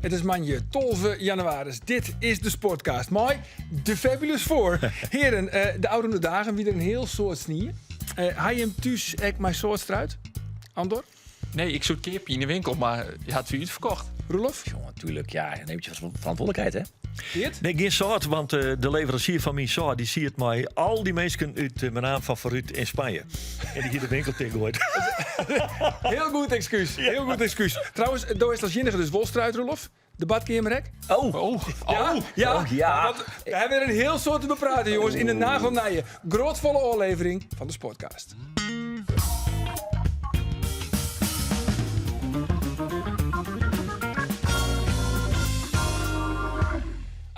Het is manje 12 januari. Dit is de Sportcast. Mooi, de Fabulous Four. Heren, de oude dagen weer een heel soort snieën. Hij hem thuis ek mijn soort struit? Andor? Nee, ik zoek keerpje in de winkel, maar je had het verkocht. Roelof? Jongen, natuurlijk. Ja, je neemt je verantwoordelijkheid, hè? Geert? Nee, geen soort, want de leverancier van mijn soort die ziet mij al die mensen uit mijn naam van vooruit in Spanje. En die hier de winkel tegenwoordig. Heel goed excuus. Heel goed excuus. Trouwens, daar is als enige dus Wolstruit, Roelof. De badkamerrek. Ja. Want we hebben weer een heel soort te bepraten, jongens. In de nagelnijen. Grootvolle oorlevering van de Sportcast.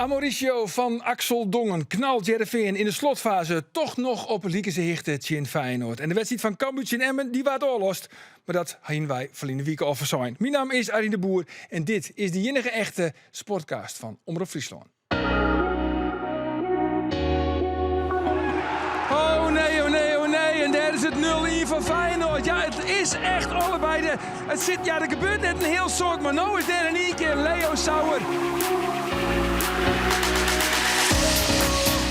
Mauricio van Axel Dongen knalt Jereveen in de slotfase toch nog op Liekese Hichte Tjin Feyenoord. En de wedstrijd van Cambuur Tjin Emmen die waard oorlost. Maar dat hadden wij verleden week al verzijn. Mijn naam is Arjen de Boer en dit is de enige echte Sportcast van Omroep Friesland. Oh nee. En daar is het 0-1 van Feyenoord. Ja, het is echt allebei de... er gebeurt net een heel soort, maar nou is er in één keer Leo Sauer.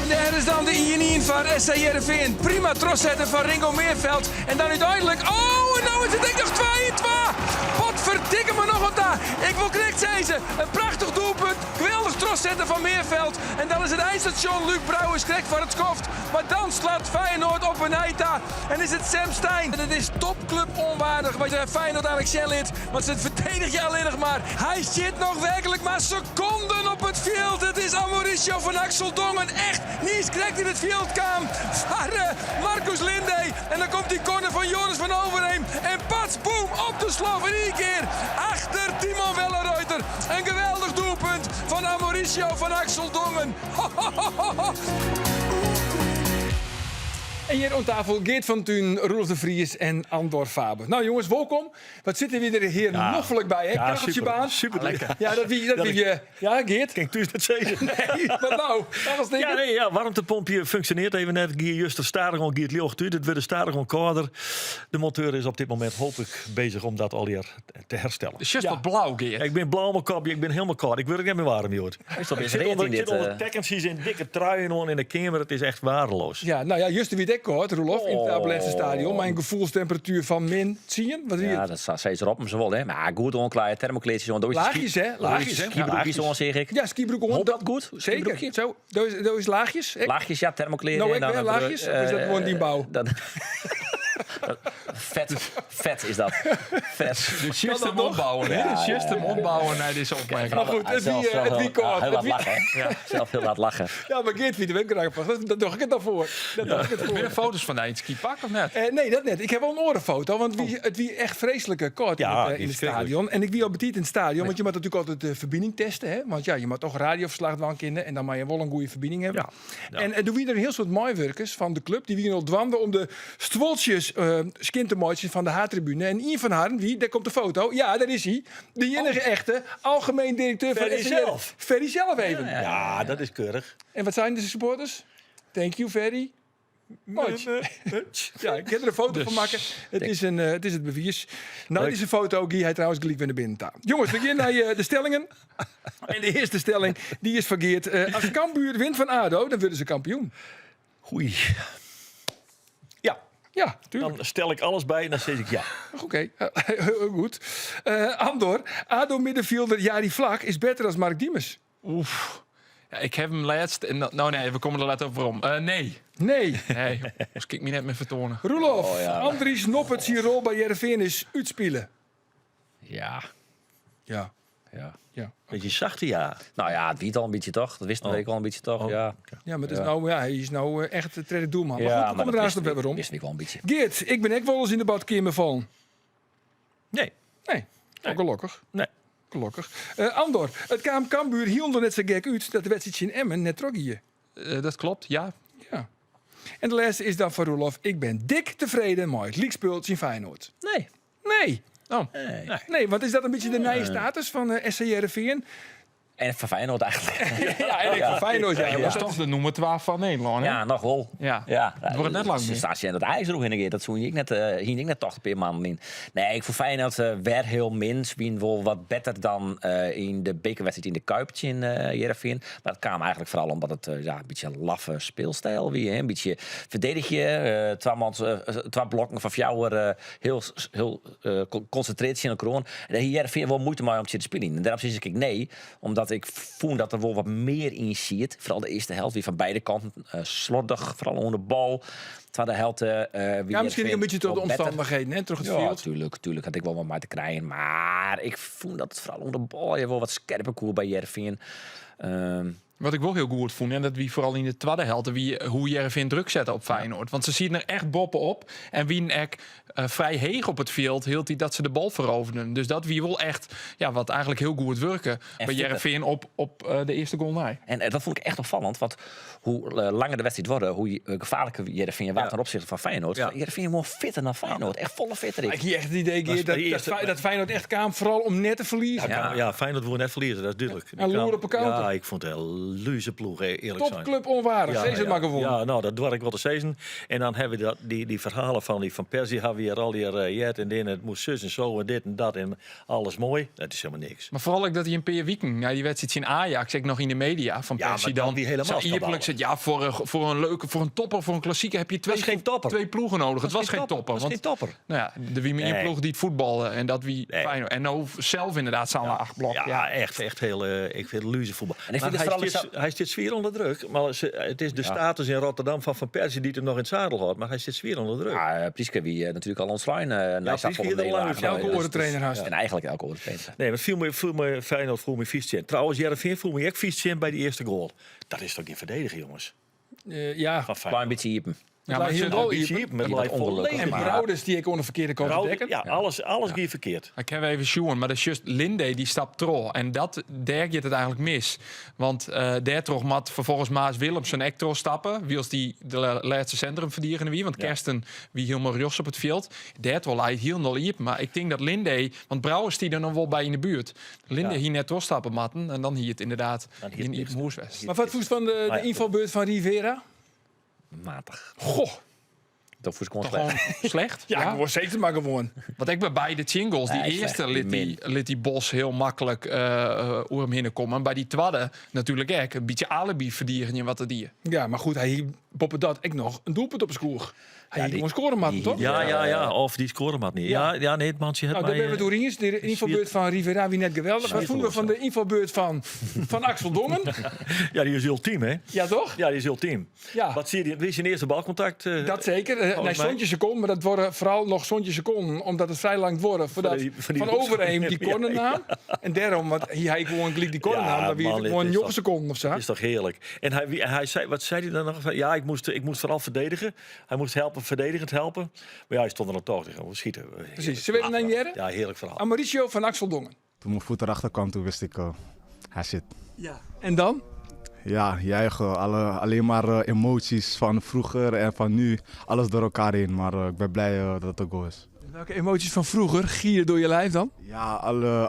Daar is dan de 1-1 van SC Heerenveen. Prima troszetten van Ringo Meerveld. En dan uiteindelijk... Oh, en nou is het denk ik nog 2-2. Wat verdikke me nog wat daar. Ik wil knikt zeggen. Een prachtig doelpunt. Geweldig troszetten van Meerveld. En dan is het eindstation. Luc Brouwers krijgt van het skoft. Maar dan slaat Feyenoord op een eita. En is het Sam Stein. En het is topclub onwaardig. Wat Feyenoord eigenlijk zelf lid. Want ze verdedigen je alleen nog maar. Hij zit nog werkelijk maar seconden op het veld. Het is Mauricio van Axel Dongen. Echt niet correct in het veld kwam. Van Marcus Linde. En dan komt die corner van Joris van Overheem. En pats, boem, op de slof. In één keer achter Timon Welleruiter. Een geweldig doelpunt van Mauricio van Axel Dongen. En hier aan tafel Geert van Thun, Roelof de Vries en Andor Faber. Nou jongens, welkom. Wat zitten we er hier noffelijk bij, hè? Kacheltje baan. Super lekker. Ja, dat wie je... Ja, Geert? Kijk, thuis net zeggen. Nee, wat nou? Dat was niks. Warmtepompje functioneert even net. Gier juist de stadion Giert Liocht uit. Het wordt de stadion kouder. De monteur is op dit moment hopelijk bezig om dat alweer te herstellen. Het is juist wat blauw, Geert. Ik ben blauw op mijn kopje, ik ben helemaal koud. Ik word er niet meer warm, joh. Ik zit onder tekentjes in dikke truien in de kamer. Het is echt waardeloos. Ja, nou ja, juist wie dit kort, Roelof, in het Abeletse stadion. Mijn gevoelstemperatuur van min 10. Wat Ja, dat staat steeds erop, maar ze wel, hè. Maar goed onklaar, thermokleedjes on. Laagjes, hè? Laagjes. Skibroekjes on, zeg ik. Ja, skibroek on. Hond dat goed? Zeker. Zo, dat is laagjes. Laagjes, ja, thermokleedjes. Nou, ik ben laagjes. Of is dat gewoon die bouw? Vet is dat. Vet. Dus juist hem opbouwen, hè? Dus juist hem opbouwen naar deze opmerking. Maar goed, het wie kort. Heel laat lachen, hè? Zelf heel laat lachen. Ja, maar Geert wie de wenkbrauw vast. Dat doe ik het dan voor. Heb je foto's van de skipak of net? Nee, dat net. Ik heb wel een orenfoto, want het wie echt vreselijke kort in het stadion. En ik wie al betiet in het stadion, want je moet natuurlijk altijd de verbinding testen, hè? Want ja, je moet toch radioverslag doen kinderen en dan moet je wel een goede verbinding hebben. Ja. En doe wie er een heel soort mooiwerkers van de club die wie al dwanden om de stwoltjes skintemootjes van de H-tribune. En een van haar, wie, daar komt de foto. Ja, daar is hij. De enige echte algemeen directeur van Ferry SCR. zelf. Ferry zelf even. Ja, dat is keurig. En wat zijn de supporters? Thank you, Ferry. Much. Ja, ik kan er een foto van maken. Het is het bewijs. Nou, dit is een foto. Guy, hij trouwens gelijk weer naar binnen taal. Jongens, we beginnen naar de stellingen. En de eerste stelling, die is vergeerd. Als Cambuur wint van ADO, dan worden ze kampioen. Oei. Ja, tuurlijk. Dan stel ik alles bij en dan zeg ik ja. Oké, goed. Andor, ADO middenvelder Jari Vlak is beter dan Mark Diemers. Oef. Ja, ik heb hem laatst... Nou nee, we komen er later over om. Nee. Nee. Dus ik me net meer vertonen. Roelof, Andries Noppert zijn rol bij Jereveen is uitspelen. Ja. Beetje zachte ja. Nou ja, het weet al een beetje toch? Dat wist ik al een beetje toch? Ja. Ja, maar hij is nou echt de tweede doelman. Maar Ja, goed, we komen er haast op waarom. Wist ik wel een beetje. Geert, ik ben ook wel eens in de badkamer vallen. Nee. Nee. Gelukkig. Nee. Gelukkig. Andor, het kwam Cambuur hielder net zo gek uit dat de wedstrijd in Emmen net trok hier. Dat klopt, ja. Ja. En de laatste is dan van Roelof. Ik ben dik tevreden met het leaguespult in Feyenoord. Nee. Oh. Nee, want is dat een beetje de nieuwe status van SC Heerenveen? En van Feyenoord eigenlijk. Ja, en ik van Feyenoord. Ja, Dat is toch de nummer 12 van Nederland, hè? Ja, nog wel. Ja. Ja, Het wordt net lang Ze meer. staan ze in dat ijzer ook in een keer. Dat zoen ik net, hier ik net 80 per maand in. Nee, ik voor Feyenoord werd heel min. Wien wel wat beter dan in de bekerwedstrijd in de Kuiptje in Heerenveen. Maar dat kwam eigenlijk vooral omdat het een beetje een laffe speelstijl wie, hè? Een beetje verdedig je, twee blokken van jou heel concentreerd in de kroon. En hier Heerenveen wel moeite mee om te spelen. En daarom zeg ik nee, omdat ik voel dat er wel wat meer in zit. Vooral de eerste helft, weer van beide kanten slordig, vooral onder de bal. Tweede helft. Misschien een beetje door de omstandigheden, hè, terug het Ja, veld. tuurlijk had ik wel wat mee te krijgen. Maar ik voel dat het vooral onder de bal je wel wat scherper koer bij Heerenveen. Wat ik wel heel goed vond, en dat wie vooral in de tweede helft hoe Heerenveen druk zetten op Feyenoord. Want ze zien er echt boppen op. En wie vrij heeg op het veld hield hij dat ze de bal veroverden. Dus dat wie wel echt, wat eigenlijk heel goed werken bij Heerenveen op de eerste goal na. En dat vond ik echt opvallend. Want hoe langer de wedstrijd wordt, hoe gevaarlijker Heerenveen was ten opzichte van Feyenoord. Ja. Heerenveen more fitter dan Feyenoord. Echt volle fitter. Ik heb echt het idee dat Feyenoord echt kwam vooral om net te verliezen. Ja. Feyenoord wil net verliezen, dat is duidelijk. En loer op een counter. Ja, ik vond het een luze ploeg, eerlijk zijn. Topclub onwaardig. Zeg het maar gewoon. Ja, nou, dat doe ik wel te zeggen. En dan hebben we die verhalen van Persie, hebben we hier al die jet en dit, het moest zus en zo en dit en dat en alles mooi. Dat is helemaal niks. Maar vooral ook dat hij een paar weken, die wedstrijd in Ajax, ik nog in de media van Ja, Persie maar dan. die helemaal Ierlijk zit, voor een topper, voor een klassieker heb je was geen topper. twee ploegen nodig. Het was geen topper. Het was geen topper. Nou ja, de wie meer ploeg die het voetballen en dat wie Feyenoord. En nou zelf inderdaad staan we 8 blokken. Ja, echt heel, ik vind het luze voetbal. En ik vind Hij zit sfeer onder druk. Maar het is de status in Rotterdam van Persie die hem nog in het zadel had. Maar hij zit sfeer onder druk. Ja, Prieske wie natuurlijk al ontslaan. Priske hier al lang. Elke orentrainer haast. En eigenlijk elke orentrainer. Nee, maar viel me Feyenoord voel me vies in. Trouwens, Heerenveen voel me echt vies in bij die eerste goal. Dat is toch niet verdedigen, jongens? Ja. Van Feyenoord. Klein beetje iepen. Ja, maar heel het- mooi. Met Die lijf wat ongelukkig. volledig. En Brouwers die ik onder verkeerde kant Brouwer, dekken. ja, alles ging verkeerd. Ik heb even sjoen, maar dat is juist Linde die stapt tro. En daar gaat het eigenlijk mis. Want daar toch mat vervolgens Maas Willemsen echt stappen. Wie als die de laatste centrum verdienen wie. Want Kersten wie helemaal Jos op het veld. Daar toch leidt heel nog liep. Maar ik denk dat Linde, want Brouwers die er nog wel bij in de buurt. Linde hier net doorstappen matten. En dan hier het inderdaad Dan hier in het Iepen Hoerswest. Maar wat voest van de invalbeurt van Rivera? Matig. Goh. Dat voelt gewoon Toch slecht. gewoon slecht? Ja, gewoon zeker maar gewoon. Want ik ben bij de jingles, die Nee, eerste slecht. liet die Bos heel makkelijk oer hem heen komen. En bij die tweede natuurlijk ook een beetje alibi verdienen wat er die. Ja, maar goed, hij poppen dat ik nog een doelpunt op scoor. Hij die- gewoon scoren matten, toch? Ja. Of die scoren maar niet. Ja, nee, het mansje het Nou, daar ben we door eens. De invalbeurt van Rivera, wie net geweldig. Wat vonden we van de invalbeurt van Axel Dongen? Ja, die is ultiem, hè? Ja, toch? Ja, die is ultiem. Ja. Wat zie je? Wie is zijn eerste balcontact? Dat zeker. Nee, mij. zontje seconden, maar dat worden vooral nog zontje seconden, omdat het vrij lang wordt voordat Van die van Overheem die Ja, corner nam. En daarom, want hij gewoon gelijk die corner Ja, nam, dan weer man, het dit gewoon is 9 toch- seconden of zo. Dat is toch heerlijk. En hij zei, wat zei hij dan nog? Ja, ik moest vooral verdedigen. Hij moest helpen, verdedigend helpen. Maar ja, hij stond er nog toch tegen. We schieten. Precies. Ze weten het niet. Ja, heerlijk verhaal. Mauricio van Axel Dongen. Toen mijn voet erachter kwam, toen wist ik, hij zit. Ja. En dan? Ja, juichen, alleen maar emoties van vroeger en van nu. Alles door elkaar heen, maar ik ben blij dat het een goal is. Welke emoties van vroeger gieren door je lijf dan? Ja,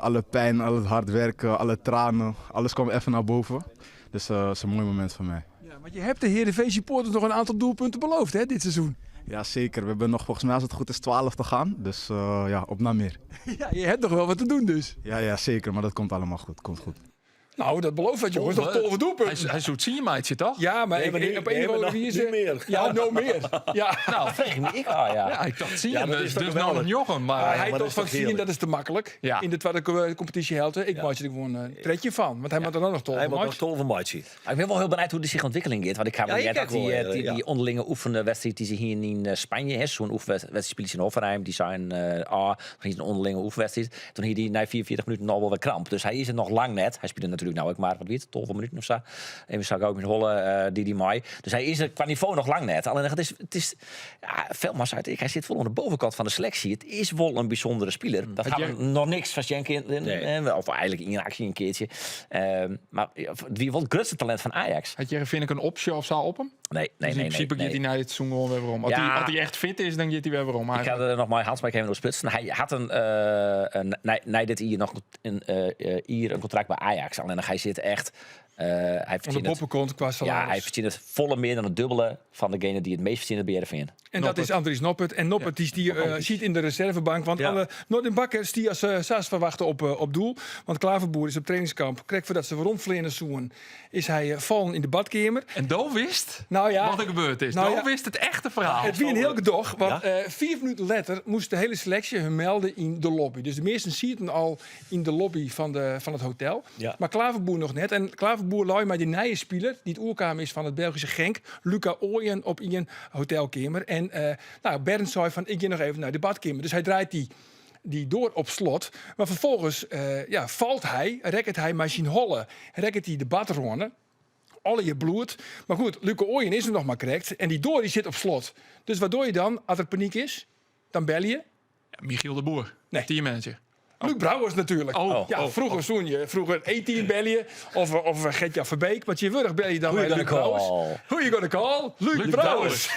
alle pijn, al het hard werken, alle tranen, alles kwam even naar boven. Dus dat is een mooi moment voor mij. Ja, want je hebt de Heerenveen supporters nog een aantal doelpunten beloofd, hè, dit seizoen. Ja, zeker. We hebben nog volgens mij, als het goed is, 12 te gaan. Dus ja, op naar meer. Ja, je hebt nog wel wat te doen dus. Ja, zeker. Maar dat komt allemaal goed. Komt goed. Nou, dat belooft wat, jongens. Nog 12 doelpunten. Hij zoet zie je maatje toch? Ja, maar Nee, maar op een niet of andere manier... niet meer. Ja, nog meer. Ja. Nou, Ik, ja. ja, ik dacht zie je Ja, dat dus, is toch dus nou geweldig. een Jochem. Maar Maar hij dat toch is van toch zien, heerlijk. dat is te makkelijk. Ja. In de tweede competitiehelte. Ik maak er gewoon een tredje van. Want hij moet er dan nog 12 Hij moet nog maken. 12 matchen. Maar ik ben wel heel benieuwd hoe die zich ontwikkeling gaat. Want ik ga Ja, me ik net dat ook wel, die ja. onderlinge oefenwedstrijd die ze hier in Spanje is. Zo'n oefenwedstrijd spelen ze in Hoffenheim. Die zijn een onderlinge oefenwedstrijd. Toen hier die na 44 minuten al wel weer kramp. Dus hij is er nog lang net. Hij speelde natuurlijk nou ook maar, wat weet 12 minuten of zo. Even zag ik ook met Holle die mij. Dus hij is er qua niveau nog lang net. Alleen het is ja, veel maar uit. Hij zit vol aan de bovenkant van de selectie. Het is wel een bijzondere speler. Dat gaat nog niks van Schenken. Of eigenlijk in actie een keertje. Maar wie wel het grootste talent van Ajax? had je vind ik een optie of zo op hem? Nee. Dus in principe gaat hij na dit seizoen gewoon weer om. Als hij echt fit is, dan gaat hij weer om. Ik had er nog maar Hans, maar ik heb hem nog splitsen. Hij had dit hier nog een contract bij Ajax. Alleen hij zit echt... hij Onder Boppenkont qua salaris. Ja, hij verdient het volle meer dan het dubbele van degene die het meest verdient bij RFN. En dat is Andries Noppert. En Noppert die ziet in de reservebank. Want alle Noordin-Bakkers die als Saas verwachten op doel. Want Klaverboer is op trainingskamp. Krijg voordat ze rondvleerden zoen. Is hij vallen in de badkamer. En Doof wist Nou ja, wat er gebeurd is. nou Doof wist het echte verhaal. Het wie een heel gedoog. Want 4 minuten later moest de hele selectie hun melden in de lobby. Dus de meesten zien het al in de lobby van het hotel. Ja. Maar Klaverboer nog net. En Klaverboer lui maar die nieuwe speler, die het oerkamer is van het Belgische Genk, Luca Ooyen op in een hotelkamer. En Bernd zei van, ik ga nog even naar de badkamer. Dus hij draait die door op slot. Maar vervolgens valt hij, rekkert hij maar zijn hollen, rekkert hij de badronnen. Alle je bloed. Maar goed, Luca Ooyen is er nog maar correct. En die door die zit op slot. Dus wat doe je dan als er paniek is? Dan bel je. Ja, Michiel de Boer, Nee. teammanager. Luc Brouwers natuurlijk. Vroeger zoen je. Vroeger E-team bel je. Of Gertja Verbeek. Want je wurg bel je dan bij Luc Brouwers. Who you gonna call? Luc Brouwers.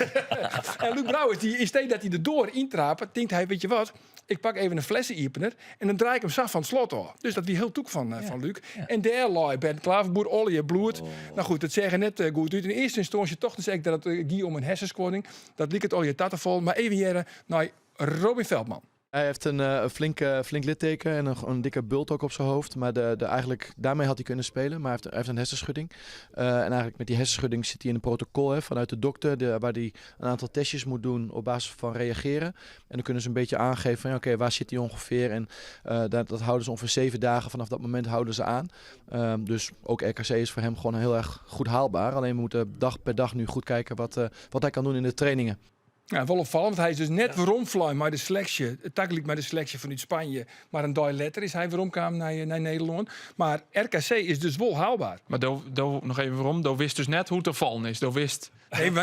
En Luc Brouwers, die in steeds dat hij erdoor intrapt, denkt hij, weet je wat? Ik pak even een flessenopener en dan draai ik hem zacht van het slot af. Dus dat wie heel toek van Luc. Ja. En daar lag Ben Klaverboer, al je bloed. Nou goed, het zeggen net goed uit. In eerste instantie toch te zeggen dat het ging om een hersenschorsing. Dat liep het al je tattenvol. Maar even hier naar Robin Veldman. Hij heeft een flink litteken en een dikke bult ook op zijn hoofd. Maar eigenlijk, daarmee had hij kunnen spelen. Maar hij heeft een hersenschudding. En eigenlijk met die hersenschudding zit hij in een protocol vanuit de dokter. Waar hij een aantal testjes moet doen op basis van reageren. En dan kunnen ze een beetje aangeven van oké, waar zit hij ongeveer. En dat houden ze ongeveer 7 dagen. Vanaf dat moment houden ze aan. Dus ook RKC is voor hem gewoon heel erg goed haalbaar. Alleen we moeten dag per dag nu goed kijken wat hij kan doen in de trainingen. Ja, wel opvallend, want hij is dus net waarom fly maar de selectie, takkelijk maar de selectie vanuit Spanje, maar een dag later is hij waarom kwam naar Nederland. Maar RKC is dus wel haalbaar. Maar nog even waarom. Doof wist dus net hoe het er vallen is. Doof wist...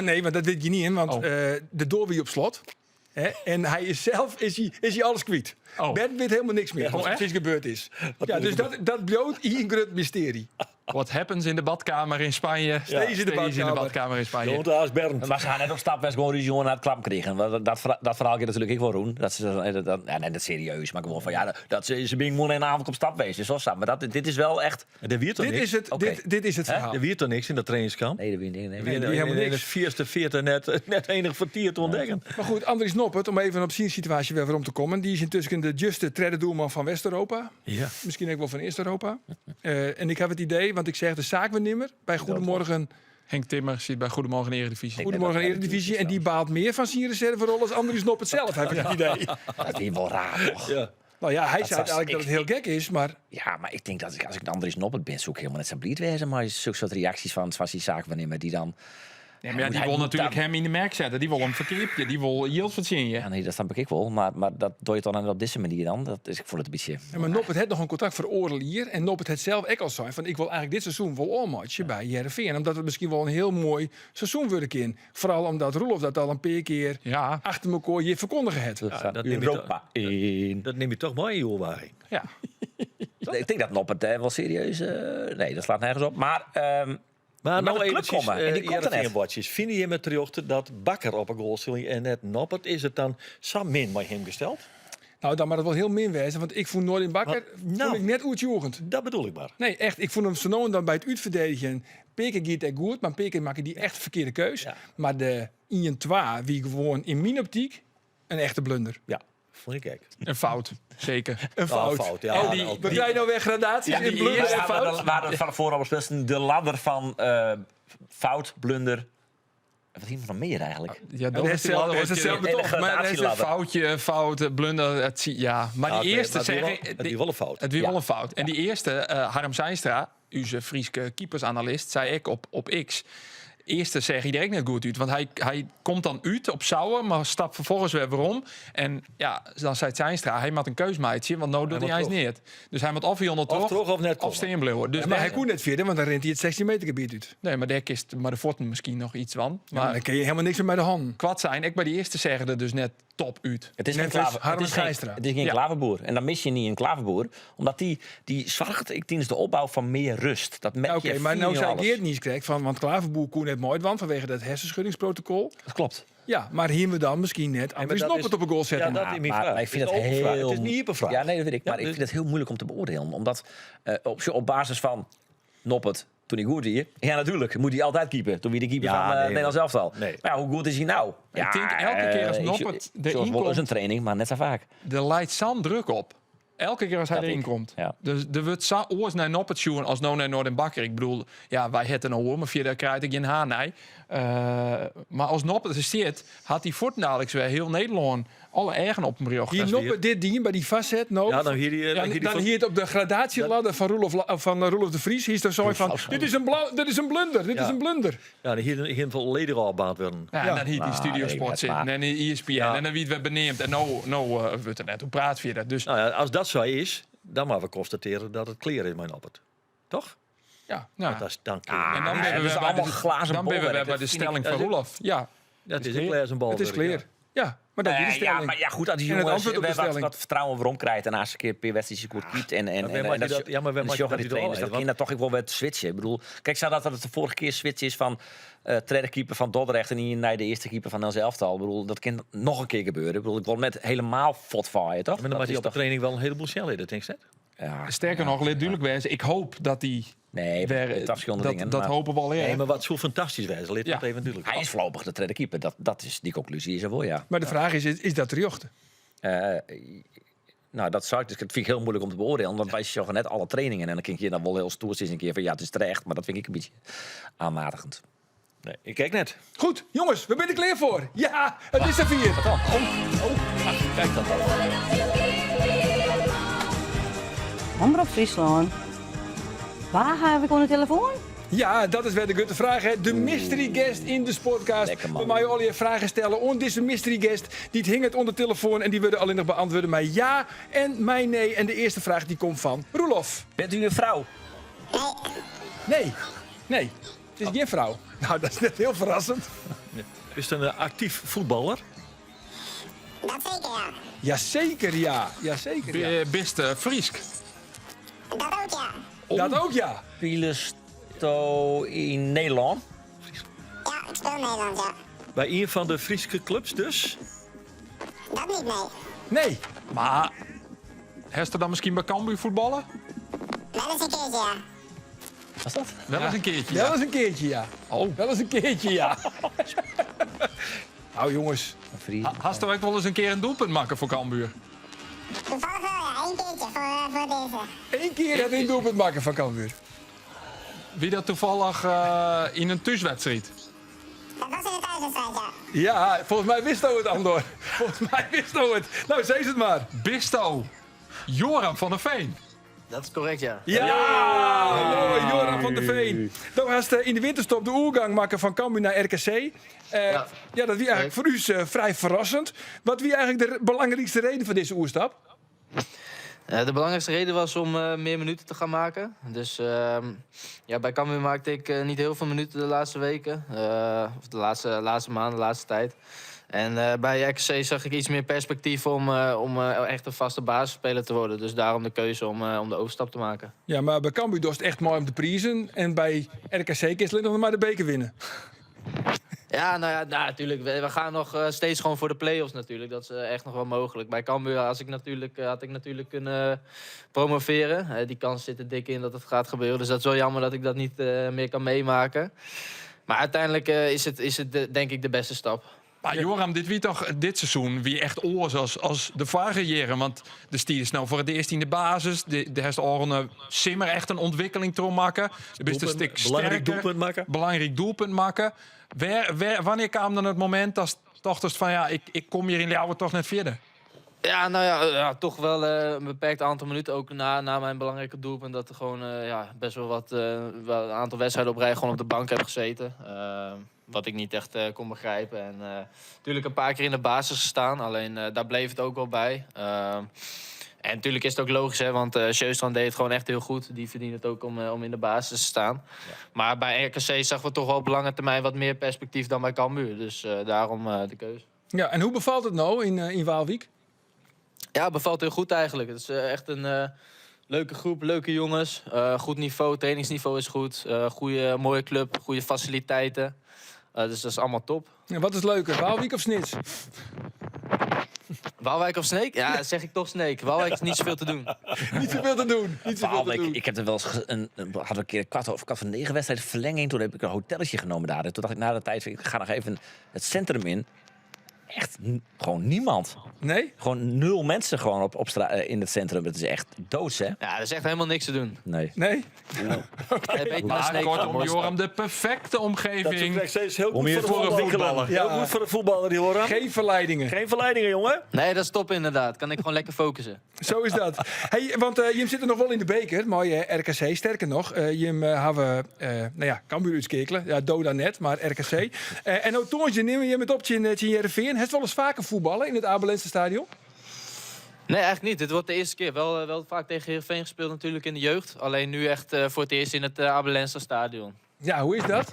Nee, maar dat weet je niet in, want de door wie op slot. Hè, en hij is zelf is hij alles kwijt. Ben weet helemaal niks meer wat er precies gebeurd is. Dus dat bloot hier een groot mysterie. What happens in de badkamer in Spanje. Steeds in de badkamer in Spanje. Maar ze gaan net op stap was gewoon ruzie naar het klap kregen. Dat verhaal gaat natuurlijk ik wel doen. Dat is serieus. Maar gewoon van dat ze ben gewoon een avond op stap wezen. Zo staat. Maar dit is wel echt. Er wiert toch niks? Dit is het verhaal. Er wiert toch niks in dat trainingskamp? Nee, dat helemaal niks. In de 40 net enig vertier te ontdekken. Maar goed, Andries Noppert, om even op zijn situatie weer om te komen. Die is intussen de juiste derde doelman van West-Europa. Ja. Misschien ook wel van Eerst-Europa. En ik heb het idee, want ik zeg de zaak we nimmer bij Goedemorgen. Henk Timmer zit bij Goedemorgen Eredivisie. Goedemorgen Eredivisie. En die baalt meer van zijn reserverol als Andries Noppert zelf, heb ik het idee. Dat is wel raar, toch? Ja. Nou ja, hij zei eigenlijk dat het heel gek is, maar... Ja, maar ik denk dat als ik Andries Noppert ben, zoek ik helemaal net zo blied wezen. Maar zulke soort reacties van die zaak we nimmer die dan... Ja, maar die wil natuurlijk hem in de merk zetten. Die wil hem verkriepje. Die wil yield verzinnen. Ja, nee, dat snap ik wel. Maar dat doe je dan op deze manier dan. Ik voel het een beetje... Ja, maar Noppert heeft nog een contact voor Oorl hier. En Noppert het zelf ook al zijn van ik wil eigenlijk dit seizoen wel ommatchen bij Heerenveen. Omdat het misschien wel een heel mooi seizoen wordt in. Vooral omdat Roelof dat al een paar keer achter elkaar je verkondigen heeft. Dat neem je toch mooi in je oorwaring. Ja. Ik denk dat Noppert wel serieus... nee, dat slaat nergens op. Maar nou even komen. En die komt er net. Watjes. Vind je met terug dat Bakker op een goal stond en net Noppert? Is het dan zo min bij hem gesteld? Nou, dan maar dat wel heel min wezen. Want ik vond Noordin Bakker vond ik net uitjogend. Dat bedoel ik maar. Nee, echt. Ik vond hem zo nou dan bij het uitverdedigen. Peke gaat het goed, maar Peke maken die echt verkeerde keus. Ja. Maar de 1-2 wie gewoon in mijn optiek een echte blunder. Ja. Vond ik ook. Een fout, zeker. Een fout. Ja, we krijgen nou weer gradaties in blunder en fout. Waar van voren was de ladder van fout, blunder. Wat hier nog meer eigenlijk? Ja, dat is hetzelfde toch. Maar het is een foutje, fout, blunder. Maar die eerste zeggen... Het is wel een fout. Het is wel een fout. En die eerste, Harm Zijnstra, onze Frieske keepersanalist, zei ik op X... Eerste zeg je direct net goed uit. Want hij komt dan uit op Sauer, maar stapt vervolgens weer om. En ja, dan zei Zijnstra, hij moet een keusmeidje, want nou doet hij eens niet. Dus hij moet of 100 terug of net of steen blijven. Dus maar hij kon net verder, want dan rent hij het 16 meter gebied uit. Nee, maar daar kist maar de voeten misschien nog iets van. Maar dan kun je helemaal niks meer met de hand. Kwad zijn, ik bij die eerste zeggen er dus net top uit. Het is Net geen als klaver, Harmen het is geen, Gijstra. het is geen Ja. klaverboer. En dan mis je niet een klaverboer. Omdat die zorgt tijdens de opbouw van meer rust. Dat merk Oké, je maar nou zei alles. Geert niet krijgt van, want Klaverboer kon net mooi want vanwege dat hersenschuddingsprotocol. Dat klopt. Ja, maar hier we dan misschien net anders nog het op een goal zetten. Ja, dat is mijn Maar vraag. ik vind is het een open vraag. heel... Het is niet hypervraag. Ja, nee, dat weet ik. Ja, Maar ik dus- vind het heel moeilijk om te beoordelen. Omdat op basis van Noppert, toen hij goed hier... Ja, natuurlijk moet hij altijd keeper. Toen wie de keeper Ja, van nee, Nederlands elftal. nee. Maar ja, hoe goed is hij nou? Ik denk elke keer als Noppert erin Zoals wel eens een komt, training, maar net zo vaak. er leidt zo'n druk op. Elke keer als hij Dat erin ik. komt. Ja. Dus er wordt zo oors naar Noppert sjoen als nou naar Noord Bakker. Ik bedoel, ja, wij hebben een oor, maar via de krijg ik geen haar nee. Maar als Noppert er zit, had hij voortdurend weer heel Nederland alle eigen op hem riocht. Die Noppen dit dien bij die vastzet nou. Ja, dan hier die... Dan hier het op de gradatieladder van Roelof de Vries. Hier is er zo van, dit is een blunder, dit Ja. is een blunder. Ja, hier volledig afbaand worden. Ja, en dan hier die Nou, Studio ik Sport weet zitten het, en die ESPN Ja. en dan wie het weer beneemt. En nou wordt er net hoe praat via dat. Dus Nou ja, als dat zo is, dan moeten we constateren dat het clear is, mijn appert. Toch? ja, Dat is dan en dan het ben is we weer bij allemaal de, glazen dan ben we weer bolwerk. bij de Dat vind stelling ik- van Roelof. Ja, dat is clear. een glazen bal. Het is clear. Ja, maar dat is de Ja, stelling. maar ja, goed, als die En het jongens antwoord op de wat stelling. vertrouwen waarom krijgt en als een keer per wedstrijd goed kipt en waar maak je dat- ja, maar waar maak je dat die niet trainers, al dat uit? kan dat toch wel weer switchen. Ik bedoel, kijk, zou dat het de vorige keer switch is van tweede keeper van Dordrecht en niet naar de eerste keeper van Nederlands elftal. Ik bedoel, dat kan nog een keer gebeuren. Ik bedoel, ik wil met helemaal fot van je, toch? Maar dan Dat maakt hij is op de toch- training wel een heleboel snelheden, denk je net? Ja, Sterker nog, let duidelijk wezen. Ik hoop dat die nee, weer, het verschillende dat, dingen. dat maar hopen we al Nee, eerder. maar wat zo fantastisch was, let Ja. dat even duidelijk. hij is voorlopig de tweede keeper. Dat is die conclusie is er wel, ja. Maar de vraag is dat riochten? Nou, dat zou ik, dus dat vind ik heel moeilijk om te beoordelen. Want wij zeggen net alle trainingen. En dan denk je dan wel heel stoer is een keer van ja, het is terecht. Maar dat vind ik een beetje aanmatigend. Nee, ik kijk net. Goed, jongens, we zijn er klaar voor. Ja, het is er 4. Kijk dat dan. Omroep Friesland. Waar heb ik aan de telefoon? Ja, dat is weer de grote vraag. Hè. De mystery guest in de podcast. Lekker, man. We mij al je vragen stellen. En deze mystery guest, die het hing het onder telefoon. En die worden alleen nog beantwoorden met ja en mij nee. En de eerste vraag die komt van Roelof. Bent u een vrouw? Nee, nee. Het is geen vrouw. Nou, dat is net heel verrassend. Is het een actief voetballer? Dat zeker, ja. Jazeker ja. Jazeker ja. Beste Friesk. Dat ook, ja. Dat ook ja. Pielesto in Nederland? Ja, ik speel Nederland, ja. Bij een van de Friese clubs dus? Dat niet, nee. Nee. Maar, heeft er dan misschien bij Cambuur voetballen? Wel eens een keertje, ja. Was dat? Wel eens een keertje. Wel Ja. eens een keertje ja. Oh. Wel eens een keertje ja. Nou jongens. Een vriend. Hast er ook wel eens een keer een doelpunt maken voor Cambuur? Toevallig wel, ja. Eén keertje voor deze. Eén keer het een doelpunt maken van Cambuur. Wie dat toevallig in een thuiswedstrijd? Dat was in de thuiswedstrijd, ja. Ja, volgens mij wist hij het, Andor. Volgens mij wist hij het. Nou, zeg het maar. Bisto. Joram van der Veen. Dat is correct, ja. Ja! Mooi, Joran van der Veen. Dan was in de winterstop de oergang maken van Cambuur naar RKC. Ja, dat was eigenlijk voor u vrij verrassend. Wat was eigenlijk de belangrijkste reden voor deze oerstap? De belangrijkste reden was om meer minuten te gaan maken. Dus ja, bij Cambuur maakte ik niet heel veel minuten de laatste weken. Of de laatste maanden, de laatste tijd. En bij RKC zag ik iets meer perspectief om echt een vaste basisspeler te worden. Dus daarom de keuze om de overstap te maken. Ja, maar bij Cambuur was het echt mooi om te prijzen. En bij RKC is het nog maar de beker winnen. Ja, nou ja, natuurlijk. We gaan nog steeds gewoon voor de play-offs natuurlijk. Dat is echt nog wel mogelijk. Bij Cambuur had ik natuurlijk kunnen promoveren. Die kans zit er dik in dat het gaat gebeuren. Dus dat is wel jammer dat ik dat niet meer kan meemaken. Maar uiteindelijk is het denk ik de beste stap. Maar Joram, dit seizoen wie echt oors als de vorige jaren. Want de stier is nou voor het eerst in de basis. De heeft al simmer echt een ontwikkeling te maken. De best een stuk Belangrijk sterker. doelpunt maken. Belangrijk doelpunt maken. Wanneer kwam dan het moment dat dacht van ja, ik kom hier in Leeuwen toch net verder? Ja, nou ja, toch wel een beperkt aantal minuten. Ook na mijn belangrijke doelpunt. Dat er gewoon best wel wel een aantal wedstrijden op rij gewoon op de bank heb gezeten. Wat ik niet echt kon begrijpen. En natuurlijk een paar keer in de basis gestaan. Alleen daar bleef het ook wel bij. En natuurlijk is het ook logisch, hè, want Sjöstrand deed het gewoon echt heel goed. Die verdient het ook om in de basis te staan. Ja. Maar bij RKC zagen we toch wel op lange termijn wat meer perspectief dan bij Cambuur. Dus daarom de keuze. Ja, en hoe bevalt het nou in Waalwijk? Ja, bevalt heel goed eigenlijk. Het is echt een leuke groep, leuke jongens. Goed niveau, trainingsniveau is goed. Goede, mooie club, goede faciliteiten. Dus dat is allemaal top. En wat is leuker, Waalwijk of Snits? Waalwijk of Sneek? Ja, dan zeg ik toch Sneek. Waalwijk is niet zoveel te doen. Niet zoveel te doen. Ik heb er wel eens hadden we een keer kwart voor 9 wedstrijd verlenging. Toen heb ik een hotelletje genomen daar. En toen dacht ik na de tijd, ik ga nog even het centrum in. Echt gewoon niemand. Nee? Gewoon 0 mensen gewoon op straat in het centrum. Het is echt doods, hè? Ja, er is echt helemaal niks te doen. Nee. Nee? Maar kortom, Joram, de perfecte omgeving. Dat is heel om goed je voor de voetballer. Ja, goed voor de voetballer, Joram. Geen verleidingen. Geen verleidingen, jongen. Nee, dat is top inderdaad. Kan ik gewoon lekker focussen. Zo is dat. Hey, want Jim zit er nog wel in de beker. Mooie RKC. Sterker nog, Jim hebben Cambuur uitskekelen. Ja, Doda net, maar RKC. En ook Toortje nemen je met op in Heerenveen. Heeft wel eens vaker voetballen in het Abelense stadion? Nee, eigenlijk niet. Dit wordt de eerste keer. Wel vaak tegen Heerenveen gespeeld natuurlijk in de jeugd. Alleen nu echt voor het eerst in het Abelense stadion. Ja, hoe is dat?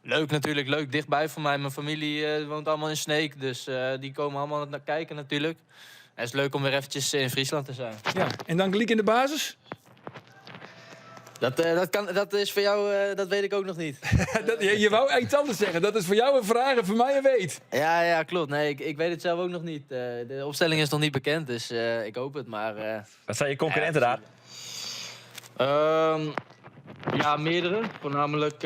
Leuk natuurlijk, leuk. Dichtbij voor mij. Mijn familie woont allemaal in Sneek. Dus die komen allemaal naar kijken natuurlijk. En het is leuk om weer eventjes in Friesland te zijn. Ja, en dan Gliek in de basis? Dat is voor jou, dat weet ik ook nog niet. Je wou iets anders zeggen. Dat is voor jou een vraag en voor mij een weet. Ja, klopt. Nee, ik weet het zelf ook nog niet. De opstelling is nog niet bekend, dus ik hoop het. Maar, Wat zijn je concurrenten daar? Ja, meerdere. Voornamelijk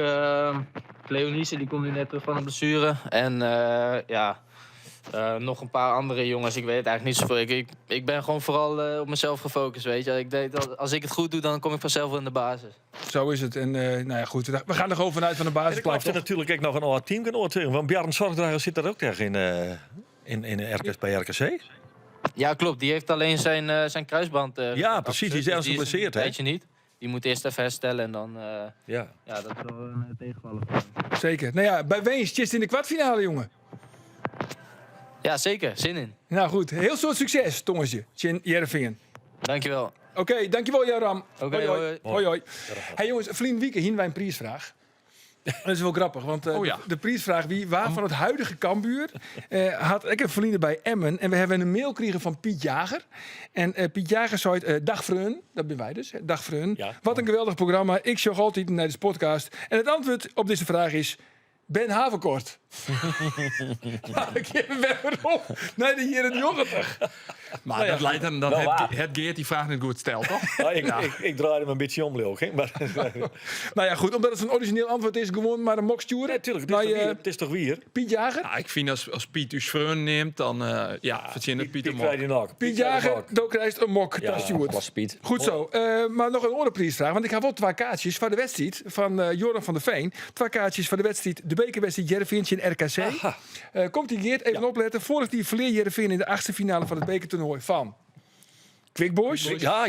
Cleonice, die komt nu net terug van een blessure. En nog een paar andere jongens. Ik weet het eigenlijk niet zoveel. Ik ben gewoon vooral op mezelf gefocust, weet je. Ik denk dat als ik het goed doe, dan kom ik vanzelf wel in de basis. Zo is het. En goed, we gaan er gewoon vanuit van de En ik basisplaats. geloof er natuurlijk ook nog een oud team kunnen worden. Want Bjarne Zorgdrager zit daar ook tegen bij RKC. Ja, klopt. Die heeft alleen zijn kruisband. Ja, precies. Die is ergens geblesseerd, hè? Weet je niet. Die moet eerst even herstellen en dan... Ja, dat is wel een tegenvaller. Zeker. Nou ja, bij Weens just in de kwartfinale, jongen. Ja, zeker. Zin in. Nou goed, heel soort succes, Tongetje. In Heerenveen. Dankjewel. Oké, dankjewel Joram. Oké, hoi. Hoi. Hey jongens, Vlien Wieken, hier wij een prijsvraag. Dat is wel grappig, want de prijsvraag waar van het huidige Cambuur had ik een vrienden bij Emmen. En we hebben een mail gekregen van Piet Jager. En Piet Jager zei dag Vreun, dat ben wij dus, dag Vreun. Ja. Wat een geweldig programma. Ik zorg altijd naar de podcast. En het antwoord op deze vraag is Ben Havenkort. Ik heb hem weer op. Nee, de hier in Jochetig. Maar dat leidt dan dat het Geert die vraag niet goed stelt, toch? Ik draai hem een beetje om, Leo. Maar Nou ja, goed, omdat het een origineel antwoord is, gewoon maar een moksturen. natuurlijk, het is toch weer? Piet Jager? Ja, ik vind als Piet uw schreun neemt, dan verzin het Piet hem op. Piet Jager, dan krijgt een mok. Ja, Stuart. was Piet. Goed zo. Maar nog een andere prijsvraag. Want ik heb wel 2 kaartjes voor de wedstrijd van Joran van der Veen. 2 kaartjes voor de wedstrijd, de bekerwedstrijd Heerenveen in RKC. Komt die Geert, even opletten. Vorig die verleer Heerenveen in de 8e finale van het bekertoernooi van Quick Boys. Ja.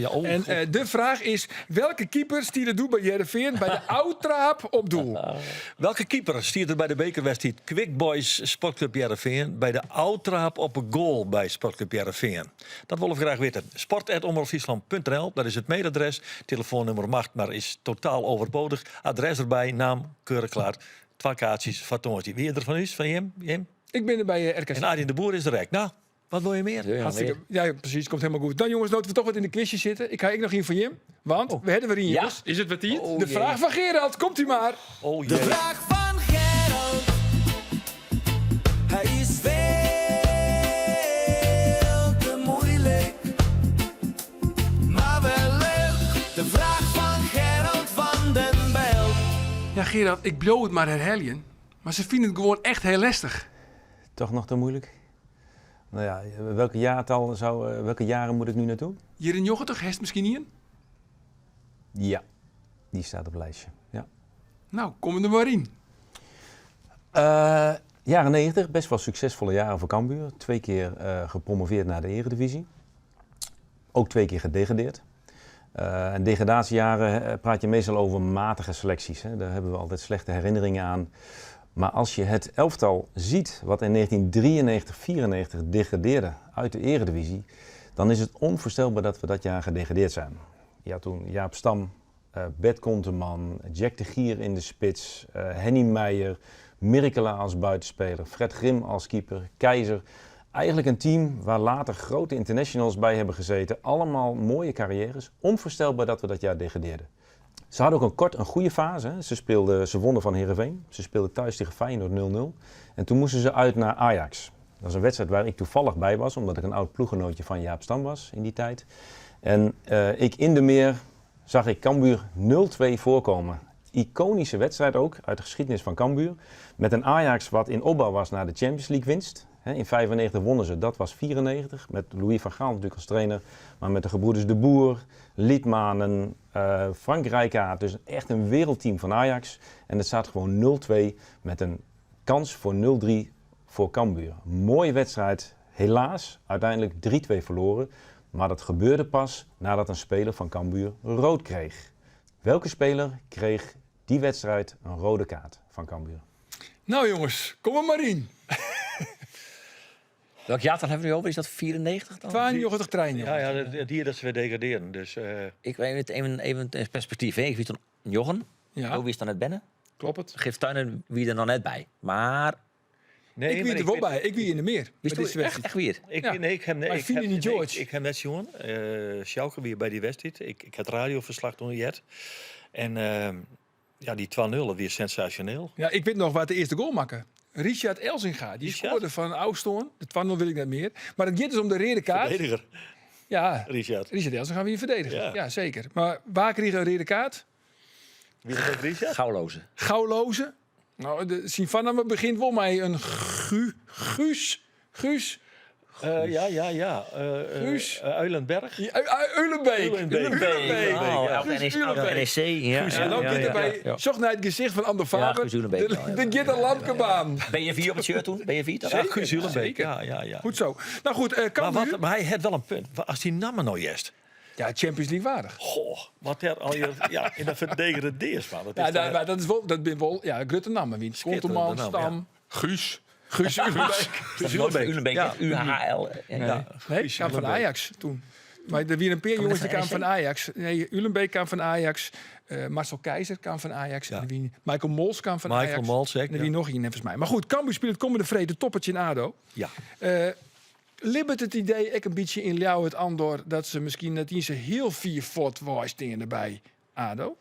Oh, En de vraag is, welke keeper stierde doel bij Heerenveen bij de Outraap op doel? welke keeper stiert er bij de bekerwedstrijd Quick Boys Sportclub Heerenveen bij de Outraap op een goal bij Sportclub Heerenveen? Dat willen we graag weten. sport@omroepfriesland.nl, dat is het mailadres. Telefoonnummer mag, maar is totaal overbodig. Adres erbij, naam, keurig klaar. 2 kaartjes van Toortje. Wie er van is? Van Jim? Ik ben er bij RKC. En Arjen de Boer is direct. Nou, wat wil je meer? Hartstikke, ja, precies. Komt helemaal goed. Dan jongens, dat we toch wat in de quizje zitten. Ik ga nog in voor Jim. Want we hebben er in, jongens. Is het wat hier? De vraag van Gerald. Komt u maar. Oh jee. De vraag van Gerald. Hij is veel te moeilijk. Maar wel leuk. De vraag van Gerald van den Bijl. Ja, Gerald, ik blow het maar herhalen. Maar ze vinden het gewoon echt heel lastig. Toch nog te moeilijk? Nou ja, welke jaren moet ik nu naartoe? Hier in Jochetig, heeft misschien niet in? Ja, die staat op het lijstje. Ja. Nou, kom er maar in. Jaren 90, best wel succesvolle jaren voor Cambuur. 2 keer gepromoveerd naar de Eredivisie. Ook 2 keer gedegradeerd. En degradatiejaren praat je meestal over matige selecties. Hè. Daar hebben we altijd slechte herinneringen aan. Maar als je het elftal ziet wat in 1993-94 degradeerde uit de Eredivisie, dan is het onvoorstelbaar dat we dat jaar gedegradeerd zijn. Ja, toen Jaap Stam, Bert Konteman, Jack de Gier in de spits, Henny Meijer, Mirkela als buitenspeler, Fred Grim als keeper, Keizer. Eigenlijk een team waar later grote internationals bij hebben gezeten. Allemaal mooie carrières. Onvoorstelbaar dat we dat jaar degradeerden. Ze hadden ook een goede fase. Hè. Ze wonnen van Heerenveen. Ze speelden thuis tegen Feyenoord 0-0. En toen moesten ze uit naar Ajax. Dat is een wedstrijd waar ik toevallig bij was, omdat ik een oud ploeggenootje van Jaap Stam was in die tijd. En ik in de meer zag ik Cambuur 0-2 voorkomen. Iconische wedstrijd ook, uit de geschiedenis van Cambuur. Met een Ajax wat in opbouw was naar de Champions League winst. In 95 wonnen ze, dat was 94. Met Louis van Gaal natuurlijk als trainer. Maar met de gebroeders De Boer, Liedmanen, Frank Rijkaard. Dus echt een wereldteam van Ajax. En het staat gewoon 0-2 met een kans voor 0-3 voor Cambuur. Mooie wedstrijd, helaas uiteindelijk 3-2 verloren. Maar dat gebeurde pas nadat een speler van Cambuur rood kreeg. Welke speler kreeg die wedstrijd een rode kaart van Cambuur? Nou jongens, kom er maar in. Welk jaartal hebben we nu over? Is dat 94 dan? 92 trein, Ja, het hier dat ze weer degraderen. Dus, Ik weet het even in perspectief. Hè. Ik wist toen Jochen. Ja, Wie is dan net binnen? klopt het. Geeft Tuinen wie er nog net bij. Maar... Ik wie er wel bij. Ik wie in de meer. Wist Bij deze echt wedstrijd. weer? Ik heb net... Maar vind je niet George? Ik heb net jongen. Schalke weer bij die wedstrijd. Ik heb het radioverslag toen jet. En die 2-0 weer sensationeel. Ja, ik weet nog wat de eerste goal maken. Richard Elzinga, die Richard? scoorde van Oustoorn. De 2-0 wil ik net meer. Maar het gaat dus om de rode kaart. Verdediger, Ja, Richard. Richard Elzinga weer verdedigen. Ja. Ja, zeker. Maar waar kreeg een rode kaart? Wie is dat, Richard? Gauwloze. Gauwloze. Nou, de Sint-Vannamme begint wel met een Guus. Guus. Uilenberg. Eulenbeek. Eulenbeek. Oh, NEC. Ja. En dan zit erbij, zocht naar het gezicht van Ander Faber. Guus Eulenbeek. De Gitter Lampkebaan. Ben je 4 op het shirt toen? Ben je 4? Ja, Guus Uilenbeek. Zeker. Ja. Goed zo. Nou goed, Cambuur. Maar hij heeft wel een punt. Als die namen nou juist. Ja, Champions League waardig. Goh, wat er al hier in de verdegradeerd man. Ja, dat is wel, dat ben wel, ja, Grutte namen wie. Schitterende Konteman, naam, Stam, Guus Eulenbeek. Ulenbeek. Ja. UHL. Nee, kwam van Ajax toen. Maar er weer een paar jongens die kwamen van Ajax. Nee, Ulenbeek kwam van Ajax. Marcel Keizer kwam van Ajax. Ja. En Michael Mols kwam van Ajax. Michael Mols, En er wie nog iemand volgens mij. Maar goed, Cambuur speelt het komende vrede toppertje in ADO. Ja. Libbert het idee, ik een beetje in Ljouw het Andor, dat ze misschien net niet zo heel 4 fort was dingen erbij ADO?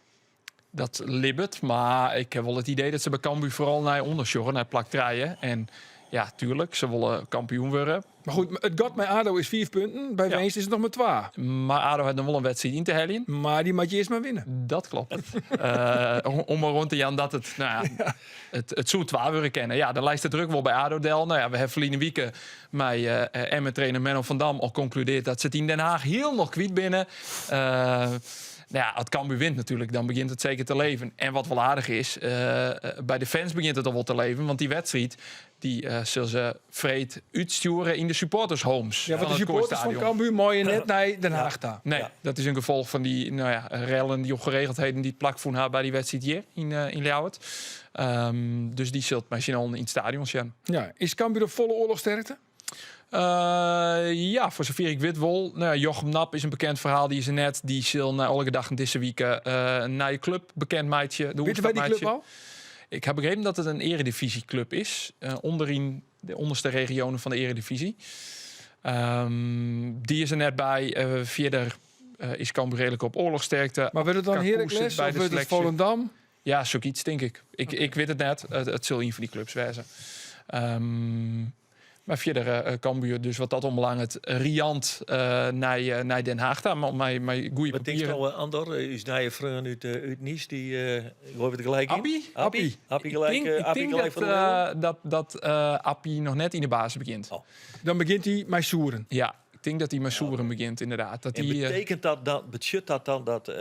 Dat libbert, maar ik heb wel het idee dat ze bij Cambuur vooral naar ondersjorren, naar plaktrijen. En ja, tuurlijk, ze willen kampioen worden. Maar goed, het gat met ADO is 4 punten. Bij Weens is het nog maar 2. Maar ADO had nog wel een wedstrijd in te hellen. Maar die moet je eerst maar winnen. Dat klopt. Om maar rond te Jan dat het, nou ja, het zou 12 willen kennen. Ja, dan lijst de druk wel bij ADO-del. Nou ja, we hebben verleden weken met Emmen-trainer Menno van Dam al concludeerd dat ze het in Den Haag heel nog kwiet binnen. Nou ja, als Cambuur wint natuurlijk, dan begint het zeker te leven. En wat wel aardig is, bij de fans begint het al wel te leven. Want die wedstrijd, die zullen ze vreed uitsturen in de supportershomes. Ja, want de het supporters van Koorstadion. Cambuur mooi net naar Den Haag daar. Nee, dat is een gevolg van die rellen die op geregeldheden die het plakvoen had bij die wedstrijd hier in Ljouwert. Dus die zult misschien al in het stadion zijn. Ja, is Cambuur op volle oorlogsterkte? Ja, voor zover ik weet wel. Nou, ja, Jochem Nap is een bekend verhaal. Die is er net. Die zal na alle dag en deze week naar je club bekend meidje. Weet je bij die club al? Ik heb begrepen dat het een eredivisieclub is. Onderin de onderste regionen van de eredivisie. Die is er net bij. Verder is Cambuur redelijk op oorlogsterkte. Maar wordt het dan Heracles Heracles of wordt het Volendam? Ja, zoiets denk ik. Ik weet het net. Het zal een van die clubs wezen. Maar verder Cambuur, dus wat dat onbelangrijk riant naar Den Haag daar, maar met goede Wat denk je papieren. nou, Andor? Is naar je vriend uit Nice, die hoor je het gelijk in? Appie. Appie gelijk, Ik denk gelijk voor de dat Appie nog net in de basis begint. Oh. Dan begint hij met Soeren. Ja, ik denk dat hij met Soeren begint, inderdaad. Dat En die, betekent dat dan dat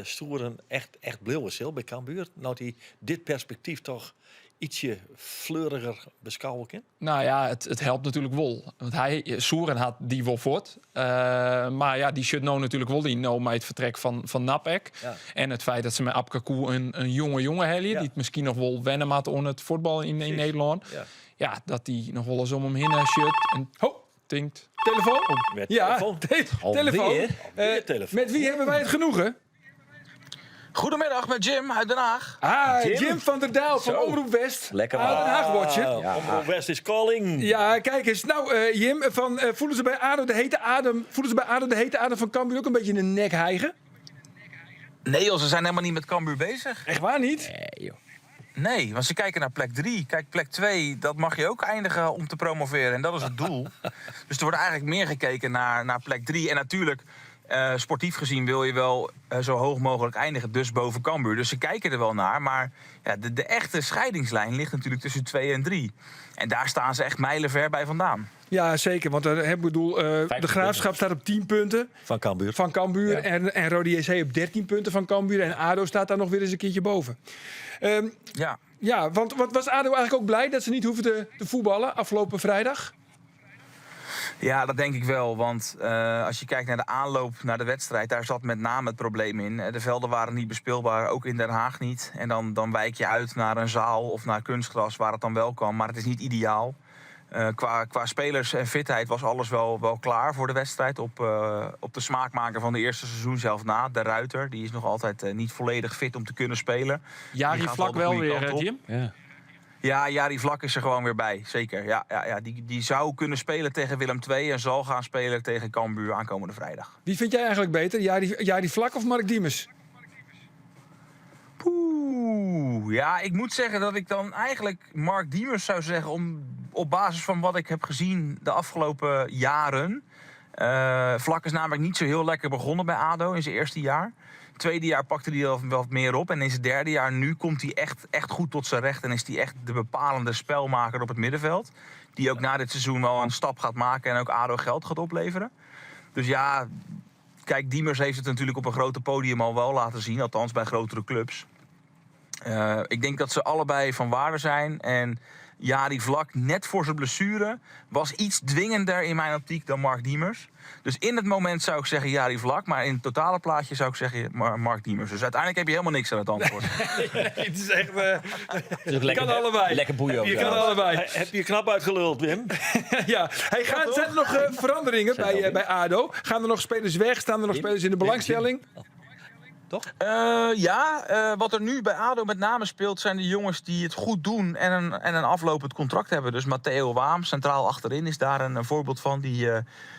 Stoeren echt blauw is bij Cambuur? Nou, die dit perspectief toch ietsje fleuriger beschouwen kan? Nou ja, het helpt natuurlijk wel. Want Soeren had die wel voort. Maar ja, die shut nou natuurlijk wel in met het vertrek van Napek. Ja. En het feit dat ze met Abkaku een jonge helje, die het misschien nog wel wennen maakt aan het voetbal in Nederland. Ja. Ja, dat die nog wel eens om hem heen shut. En tinkt. Telefoon? Met Ja, telefoon. telefoon. Alweer? Alweer telefoon. Met wie hebben wij het genoegen? Goedemiddag met Jim uit Den Haag. Jim van der Dijl van Omroep West. Lekker Den Haag Watcher. Ja, Omroep West is calling. Ja, kijk eens. Nou, Jim, voelen ze bij ADO de hete adem van Cambuur ook een beetje in de nek hijgen? Nee joh, ze zijn helemaal niet met Cambuur bezig. Echt waar niet? Nee, joh. Nee, want ze kijken naar plek 3. Kijk, plek 2, dat mag je ook eindigen om te promoveren. En dat is het doel. Dus er wordt eigenlijk meer gekeken naar plek 3. En natuurlijk, sportief gezien wil je wel zo hoog mogelijk eindigen. Dus boven Cambuur. Dus ze kijken er wel naar. Maar ja, de echte scheidingslijn ligt natuurlijk tussen 2 en 3. En daar staan ze echt mijlenver bij vandaan. Ja, zeker. Want de Graafschap staat op 10 punten Van Cambuur. Ja. En Rode JC op 13 punten van Cambuur. En ADO staat daar nog weer eens een keertje boven. Ja, want was ADO eigenlijk ook blij dat ze niet hoeven te voetballen afgelopen vrijdag? Ja, dat denk ik wel. Want als je kijkt naar de aanloop naar de wedstrijd, daar zat met name het probleem in. De velden waren niet bespeelbaar, ook in Den Haag niet. En dan wijk je uit naar een zaal of naar kunstgras waar het dan wel kan. Maar het is niet ideaal. Qua spelers en fitheid was alles wel klaar voor de wedstrijd. Op de smaakmaker van de eerste seizoen zelf na, de Ruiter. Die is nog altijd niet volledig fit om te kunnen spelen. Jari Vlak wel weer, Jim? Ja, Jari Vlak is er gewoon weer bij, zeker. Ja, die zou kunnen spelen tegen Willem II en zal gaan spelen tegen Cambuur aankomende vrijdag. Wie vind jij eigenlijk beter, Jari Vlak of Mark Diemers? Ja, ik moet zeggen dat ik dan eigenlijk Mark Diemers zou zeggen op basis van wat ik heb gezien de afgelopen jaren. Vlak is namelijk niet zo heel lekker begonnen bij ADO in zijn eerste jaar. Tweede jaar pakte hij wel wat meer op. En in zijn derde jaar nu komt hij echt goed tot zijn recht. En is hij echt de bepalende spelmaker op het middenveld. Die ook na dit seizoen wel een stap gaat maken en ook ADO geld gaat opleveren. Dus ja, kijk, Diemers heeft het natuurlijk op een grote podium al wel laten zien. Althans bij grotere clubs. Ik denk dat ze allebei van waarde zijn. En Jari Vlak, net voor zijn blessure, was iets dwingender in mijn optiek dan Mark Diemers. Dus in het moment zou ik zeggen Jari Vlak, maar in het totale plaatje zou ik zeggen Mark Diemers. Dus uiteindelijk heb je helemaal niks aan het antwoord. Nee, het is echt... Je kan allebei. Lekker boeien ook. Je kan allebei. Heb je knap uitgeluld, Wim? Ja. Zijn er nog veranderingen bij ADO? Gaan er nog spelers weg? Staan er nog spelers in de belangstelling? Toch? Wat er nu bij ADO met name speelt zijn de jongens die het goed doen en een aflopend contract hebben. Dus Matteo Waam, centraal achterin, is daar een voorbeeld van. Die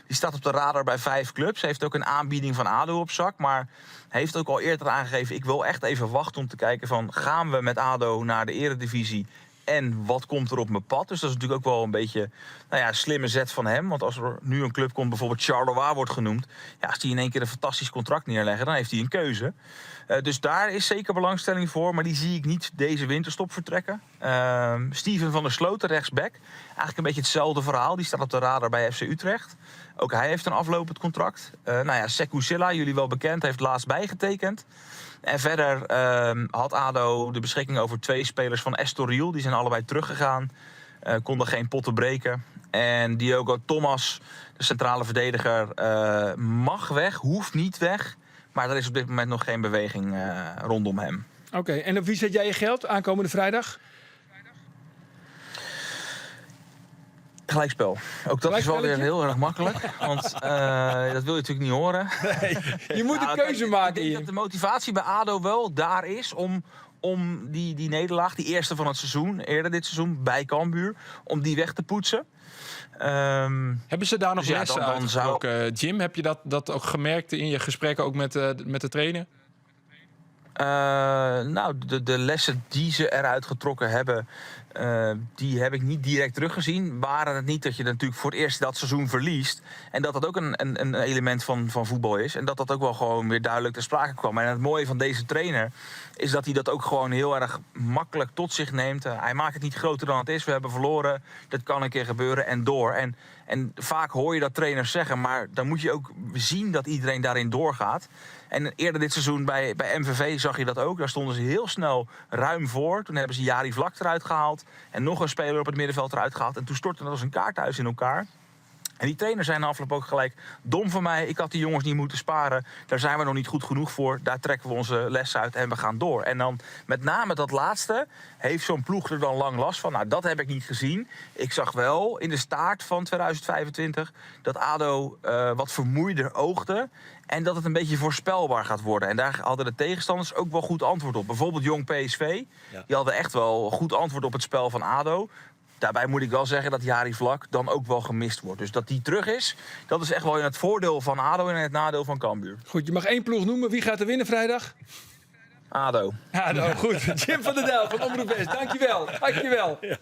staat op de radar bij 5 clubs. Heeft ook een aanbieding van ADO op zak. Maar heeft ook al eerder aangegeven, ik wil echt even wachten om te kijken van, gaan we met ADO naar de eredivisie? En wat komt er op mijn pad? Dus dat is natuurlijk ook wel een beetje een slimme zet van hem. Want als er nu een club komt, bijvoorbeeld Charleroi wordt genoemd. Ja, als die in één keer een fantastisch contract neerleggen, dan heeft hij een keuze. Dus daar is zeker belangstelling voor. Maar die zie ik niet deze winterstop vertrekken. Steven van der Sloten, rechtsback. Eigenlijk een beetje hetzelfde verhaal. Die staat op de radar bij FC Utrecht. Ook hij heeft een aflopend contract. Sekou Silla, jullie wel bekend, heeft laatst bijgetekend. En verder had ADO de beschikking over 2 spelers van Estoril. Die zijn allebei teruggegaan. Konden geen potten breken. En Diogo Thomas, de centrale verdediger, mag weg, hoeft niet weg. Maar er is op dit moment nog geen beweging rondom hem. Oké, en op wie zet jij je geld aankomende vrijdag? Gelijkspel. Ook dat is wel weer heel erg makkelijk. Want dat wil je natuurlijk niet horen. Nee, je moet een keuze maken. Ik denk dat de motivatie bij ADO wel daar is om die nederlaag, die eerste van het seizoen, eerder dit seizoen, bij Cambuur, om die weg te poetsen. Hebben ze daar nog lessen uitgesproken? Jim, heb je dat ook gemerkt in je gesprekken ook met de trainer? De lessen die ze eruit getrokken hebben, die heb ik niet direct teruggezien. Waren het niet dat je natuurlijk voor het eerst dat seizoen verliest. En dat ook een element van voetbal is. En dat ook wel gewoon weer duidelijk ter sprake kwam. En het mooie van deze trainer is dat hij dat ook gewoon heel erg makkelijk tot zich neemt. Hij maakt het niet groter dan het is. We hebben verloren. Dat kan een keer gebeuren en door. En vaak hoor je dat trainers zeggen. Maar dan moet je ook zien dat iedereen daarin doorgaat. En eerder dit seizoen bij MVV zag je dat ook. Daar stonden ze heel snel ruim voor. Toen hebben ze Jari Vlak eruit gehaald. En nog een speler op het middenveld eruit gehaald. En toen stortte dat als een kaarthuis in elkaar. En die trainers zijn afgelopen ook gelijk dom van mij. Ik had die jongens niet moeten sparen. Daar zijn we nog niet goed genoeg voor. Daar trekken we onze les uit en we gaan door. En dan met name dat laatste heeft zo'n ploeg er dan lang last van. Nou, dat heb ik niet gezien. Ik zag wel in de staart van 2025 dat ADO wat vermoeider oogde. En dat het een beetje voorspelbaar gaat worden. En daar hadden de tegenstanders ook wel goed antwoord op. Bijvoorbeeld Jong PSV. Die hadden echt wel goed antwoord op het spel van ADO. Daarbij moet ik wel zeggen dat Jari Vlak dan ook wel gemist wordt. Dus dat die terug is, dat is echt wel in het voordeel van ADO en in het nadeel van Cambuur. Goed, je mag 1 ploeg noemen. Wie gaat er winnen vrijdag? ADO. ADO, goed. Jim van der Del van Omroep West. Dankjewel. Ja.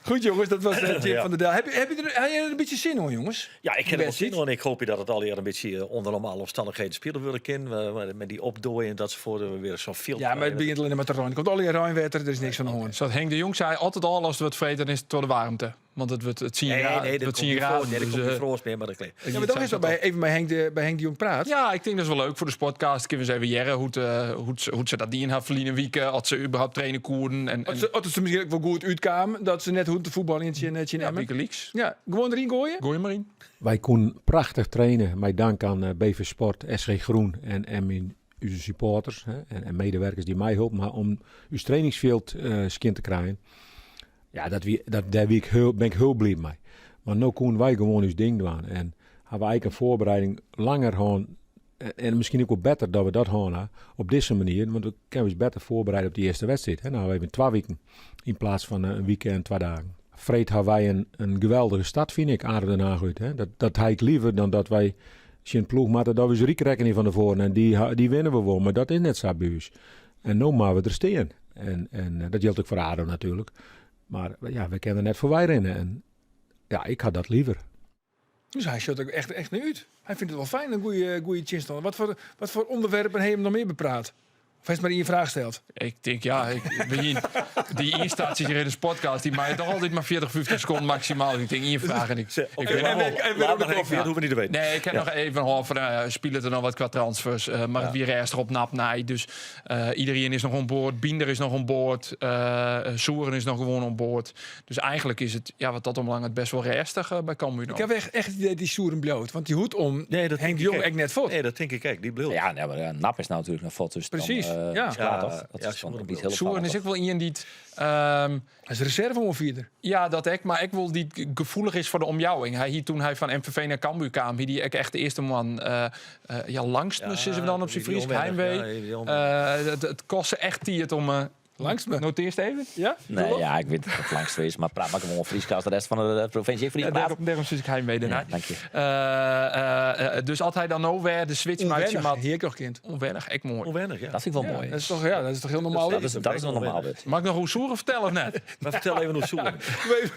Goed jongens, dat was Jim van der Del. Heb je er een beetje zin in, jongens? Ja, ik heb er wel zin in. En ik hoop dat het alweer een beetje onder normale omstandigheden spelen willen kunnen. Met die opdooien dat ze voor weer zo'n film. Ja, maar het begint alleen maar te ruim. Er komt alweer ruimwetter, er is niks van hoorn. Zoals Henk de Jong zei, altijd al als het wordt vreten is het door de warmte. Want het zien je dat komt niet vroos meer, maar dat kleedt. Ja, maar dan is dat even bij Henk de Jong praat. Ja, ik denk dat is wel leuk voor de sportcast. Kunnen we eens even jaren hoe ze dat die in haar verliezen weken. Als ze überhaupt trainen koerden. Als ze misschien ook wel goed uitkwamen. Dat ze net hoe te voetballen in Emmen. Wikileaks. Ja, gewoon erin gooien. Gooi maar in. Wij konden prachtig trainen. Met dank aan BV Sport, SG Groen en onze supporters en medewerkers die mij helpen. Maar om uw trainingsveld skin te krijgen. Ja, daar ben ik heel blij mee. Maar nu kunnen wij gewoon ons ding doen. En hebben we eigenlijk een voorbereiding langer gaan. En misschien ook wel beter dat we dat gaan op deze manier. Want dan kunnen we ons beter voorbereiden op die eerste wedstrijd. Nou, we hebben 2 weken in plaats van een weekend en 2 dagen. Vreed hebben wij een geweldige stad, vind ik, Aarde Den Haag uit. Dat heb ik liever dan dat wij een ploeg maken dat we ze rekening van tevoren. En die winnen we wel. Maar dat is net zo bij ons. En nu maken we er steen. En dat geldt ook voor ADO natuurlijk. Maar ja, we kennen net voor wij rennen. En ja, ik had dat liever. Dus hij shot ook echt niet uit. Hij vindt het wel fijn, een goede chinstand. Wat voor onderwerpen heb je hem nog meer bepraat? Of heeft maar in je vraag gesteld? Ik denk, die instaties hier in de podcast, die maken toch altijd maar 40-50 seconden maximaal. Ik denk, in je vraag en ik weet hoeven we niet te weten. Nee, ik heb nog even over, spelen er nog wat qua transfers. Maar het weer eerst erop nap nee. Dus iedereen is nog aan boord. Binder is nog aan boord. Soeren is nog gewoon aan boord. Dus eigenlijk is het, wat dat omlang het best wel restig bij Cambuur. Ik heb echt het idee die Soeren bloot. Want die hoed om Henk de Jong echt net vot. Nee, dat denk ik echt. Die bloot. Ja, maar Nap is nou natuurlijk nog fot. Dus precies. Dat is niet heel Soeren is ook wel iemand die hij is reserve om vierder. Ja, dat ik. Maar ik wil die gevoelig is voor de omjouwing. Toen hij van MVV naar Cambuur kwam, die echt de eerste man langstens is hem dan op zijn Fries heimwee. Het kostte echt die om. Langs me. Noteer het even? Ja? Nee, ja, ik weet dat het langst is, maar praat maar gewoon Fries als de rest van de provincie Fries. Daarom zit ik heimwee daarna. Dank je. Dus als hij dan over de switch maakt, je maat. Hier nog kind. Onwennig, echt mooi. Onwennig, ja. Dat vind ik wel mooi. Dat is toch heel normaal. Dat is wel normaal. Mag ik nog hoe Soeren vertellen of net? Maar vertel even hoe Soeren.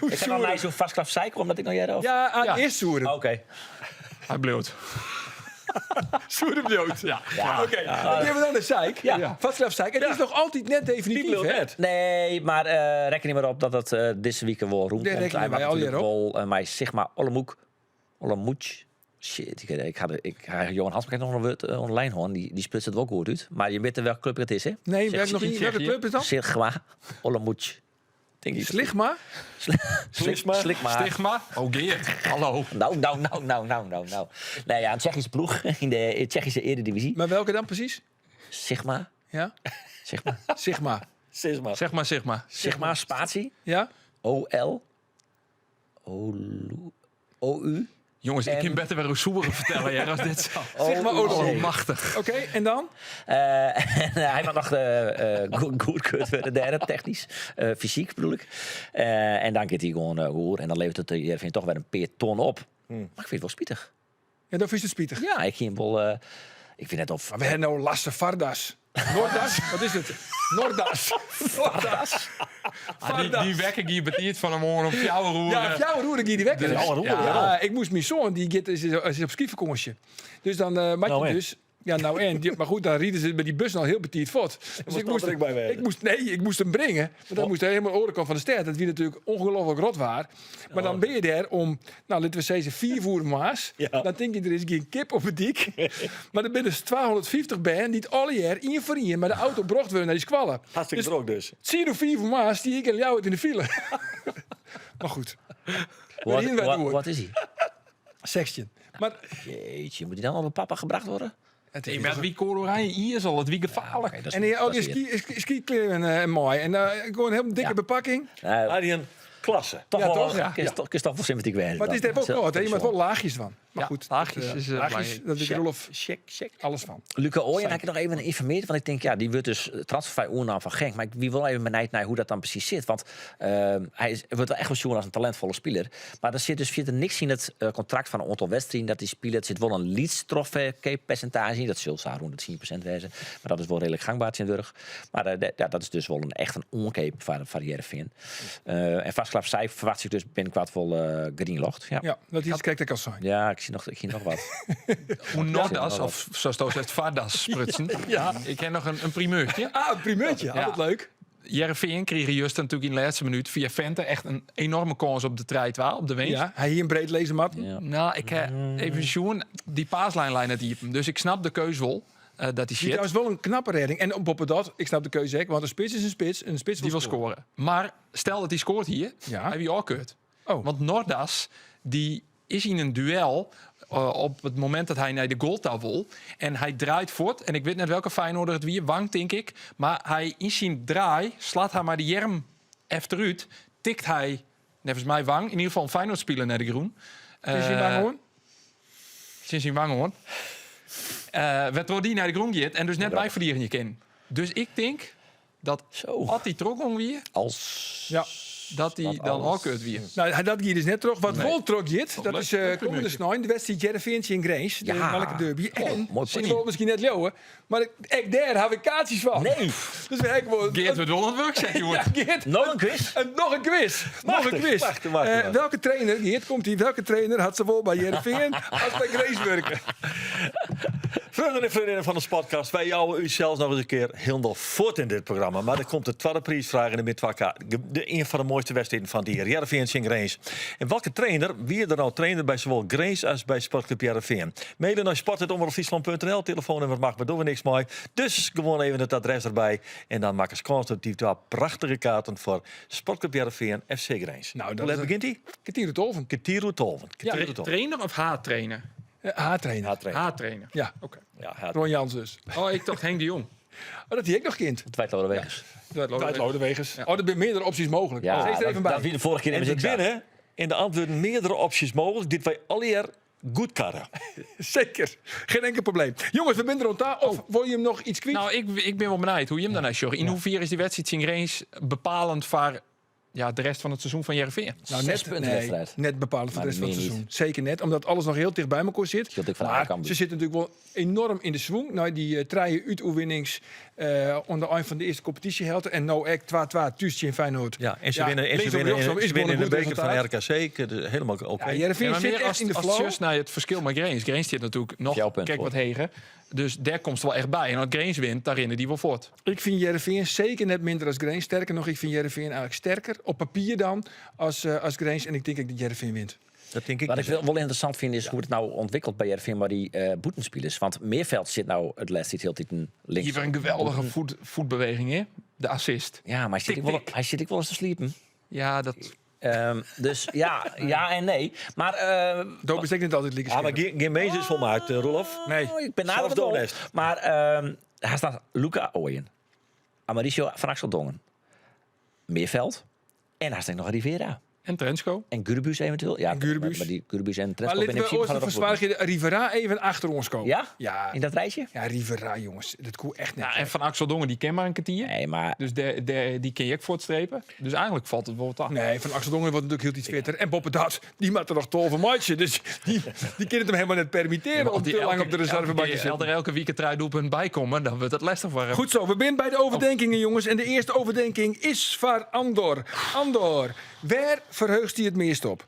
Ik ga naar mij zo'n vastklap zeiken, omdat ik nog jij over. Ja, eerst Soeren. Oké. Hij bloot. Soeren bloot. Ja. Oké. Dan hebben we dan de zeik. Ja. Vastklap zeik. Het is nog altijd net definitief, hè? Nee, maar reken niet maar op dat het deze week wel roem komt. Hij maakt natuurlijk wel mij Sigma Ollemoech. Shit, ik ga Johan Hansbeek nog een online horen. Die splitst het wel goed uit. Maar je weet welke club het is, hè? Nee, welke club is dat? Sigma Ollemoech. Sligma? Stigma? Oh, Geert. Hallo. Nou. Nee, ja, een Tsjechische ploeg in de Tsjechische Eredivisie. Maar welke dan precies? Sigma. Ja? Sigma. Sigma, spatie. Ja? OL. OU. Jongens, ik kan beter weer hoe Soeren vertellen, ja, als dit zo. Sigma OU. Machtig. Oké, en dan? Hij mag nog goedkeurd worden, derde, technisch. Fysiek bedoel ik. En dan gaat hij gewoon hoor. En dan levert het hier toch weer een peer ton op. Maar ik vind het wel spietig. Ja, dat is het spietig. Ja, ik ging wel... ik vind het of... Maar we hebben nou Lasse Vardas. Noordas? Wat is het? Noordas. Die wekker die betiert van hem om jouw roer. Ja, op jouw roer die wekker. Ja, ik moest mijn zoon, die is op skivakantie. Dus dan maak je dus... Ja, nou en. Maar goed, dan rieden ze met die bus al heel petit fort. Dus ik moest hem brengen. Maar dan moest hij helemaal orenkant van de stad. Dat wie natuurlijk ongelooflijk rot waar. Maar dan ben je daar om, laten we zeggen, 4 voer maas. Ja. Dan denk je, er is geen kip op het dik. Maar dan ben dus 250 ben die het alle jaar in voor in, maar de auto bracht worden naar die squallen. Hartstikke druk dus. Zie je 4 voer maas die ik en jou in de file. Maar goed. Wat is hij? Sextje. Maar Jeetje, moet die dan onder papa gebracht worden? Hey, met wie Oranje hier zal het wie gevaarlijk. Oké, dat is- en hij ook dat in is skikleren mooi. En gewoon een heel dikke bepakking. Arjen, klasse. Toch Ja, wel, toch? ja. Is toch wel sympathiek wezen. Maar het is even ook kort, hè? Je maakt wel laagjes van. Maar Ja, goed, laagjes dat, is, laagjes, belangrijk. dat weet Rolf Check. alles van. Luca Ooyen heb ik nog even informeerd. Want ik denk, ja, die wordt dus transfervrij oernaam van Genk. Maar ik wie wil even benijd naar hoe dat dan precies zit. Want hij wordt wel echt gezien als een talentvolle speler. Maar er zit dus verder niks in het contract van een aantal wedstrijden dat die speler. Er zit wel een leads-trofee-percentage in. Dat zult zo rond de 10% wezen. Maar dat is wel redelijk gangbaar in Durg. Maar dat is dus wel echt een oncape van Heerenveen. En vastklap zij verwacht zich dus binnenkort wel Greenlocht. Ja, dat is kijk ik al zijn. Ja, ik zie nog wat. Hoe Nordas, of zoals het zegt, Vardas sprutsen. Ja. Ik heb nog een primeurtje. Ah, een primeurtje. Altijd leuk. Heerenveen kreeg juist natuurlijk in de laatste minuut via Vente echt een enorme kans op de 3-2, op de winst. Ja, hij hier een breed lezen mat. Ja. Nou, ik heb even zien, die paaslijnlijn het diepen. Dus ik snap de keuze wel. Dat die Die shit, trouwens wel een knappe redding. En op dat, ik snap de keuze ook, want een spits is een spits. En een spits die wil scoren. Maar stel dat hij scoort hier, Ja. hij wie ook keurt. Oh. Want Nordas, die is in een duel op het moment dat hij naar de goaltouw wil. En hij draait voort. En ik weet net welke Feyenoorder het wie, Wang denk ik. Maar hij in zijn draai, slaat hij maar de jerm achteruit. Tikt hij, nevens mij Wang, in ieder geval een Feyenoord-speler naar de groen. Is hij maar gewoon? Sinds zijn Wang hoor. Waardoor die naar de groen gaat en dus net bij verdieren je ken. Dus ik denk dat als hij trok weer, Als... Ja. dat hij dan ook keurt weer. Nou, dat hier dus net terug. Wat Nee. Wol trok jit, dat leuk. is Leuk komende primeurtje. snij. De wedstrijd Heerenveen in Grace. De Ja. Welke derby. En, mooi ik punt. wil misschien net leeuwen, maar ik daar heb ik kaartjes van. Nee. Dus we hebben gewoon... Geert wordt wel aan het werk, zeg je Ja, hoor. Geert. Nog een quiz? Nog een quiz. Nog een quiz. Wacht. Welke trainer, Geert, komt hier. Welke trainer had ze wel bij Heerenveen als bij Grace werken? Vrienden en vriendinnen van de podcast, wij jouwen u zelfs nog eens een keer helemaal voort in dit programma. Maar er komt de tweede prijsvraag in de midwakka. Een van de mooiste wedstrijden van die Heerenveen in Grace. En welke trainer, wie er nou trainer bij zowel Grace als bij Sportclub Heerenveen? Mailen naar sport@omroepfriesland.nl, telefoonnummer mag, maar doen we niks mooi. Dus gewoon even het adres erbij. En dan maken ze constructief twee prachtige kaarten voor Sportclub Heerenveen FC Grace. Nou, Hoe dat laat is begint hij? Ketiere Tolven. Ketiru Tolven. Trainer of haattrainer? Haartrainer. Haattrainer. Ja, oké. Ja, Ron Jans dus. Oh, ik dacht Henk de Jong. Oh, dat hij ik nog kind. Twijt Lodewegers. Dwight Lodewegers. Oh, er zijn meerdere opties mogelijk. Ja, Steeds er even bij. dat wie de vorige keer En in we de zin binnen in de antwoorden meerdere opties mogelijk. Dit wij alleer goed karren. Zeker. Geen enkel probleem. Jongens, we zijn er rond daar. Of wil je hem nog iets kwijt? Nou, ik ben wel benieuwd hoe je hem dan uitzocht. In hoeverre is die wedstrijd in Grace bepalend voor de rest van het seizoen van Heerenveen? Nou, net bepalend voor de rest van het meer seizoen. Zeker net, omdat alles nog heel dicht bij elkaar zit. Scheelt ook van Maar Cambuur. ze zitten natuurlijk wel enorm in de swing. Nou, die treien uitoefenings onder een van de eerste competitiehelden. En nou echt 2-2 tussen in Feyenoord. Ja, en ze winnen, links of rechtsom is ze winnen in de gewoon een beker goed van resultaat. RKC. Helemaal oké. Ja, Heerenveen maar zit meer echt in de als flow. just naar het verschil met Grace. Grace zit natuurlijk nog Jouw punt, kijk wat hoor. heger. Dus daar komt ze wel echt bij. En als Grace wint, daar rennen die wel voort. Ik vind Heerenveen zeker net minder als Grace. Sterker nog, ik vind Heerenveen eigenlijk sterker op papier dan als Grace. En ik denk dat Heerenveen wint. Dat denk ik. Wat ik wel interessant vind is hoe het nou ontwikkelt bij Heerenveen, maar die boetenspelers. Want Meerveld zit nou het laatste heel tijd links. Hier een geweldige voetbeweging, hè? De assist. Ja, maar hij zit ik wel eens te sliepen. Ja, dat... Dus ja en nee. Maar Dat betekent niet altijd lieke Ah, maar geen mees is volmaakt, Rolf. Nee. ik ben Zelfs nader door wel. best. Maar hij staat Luca Ooyen, Amaricio van Axel Dongen, Meerveld en hij staat nog Rivera. En Trensko. En Gurubus eventueel. Ja, En Gurubus. Maar die Gurubus en Maar Trenskop in laten we principe ooit gaan er ook verzwaar Rivera even achter ons komen. Ja? Ja. in dat rijtje? Ja, Rivera, jongens. Dat koe echt net. Ja, en van Axel Dongen, die ken maar een kwartier. Nee, maar Dus die ken je ook voortstrepen. Dus eigenlijk valt het wel wat aan. Nee, van Axel Dongen wordt natuurlijk heel iets fitter. En Boppe Dat, die maakt er nog 12 matchen. Dus die kan het hem helemaal net permitteren om te lang op de reservebank te zitten. Elke week een truidoelpunt bijkomen, dan wordt het lastig voor hem. Goed zo, we zijn bij de overdenkingen, jongens. En de eerste overdenking is voor Andor. Andor, waar verheugt hij het meest op?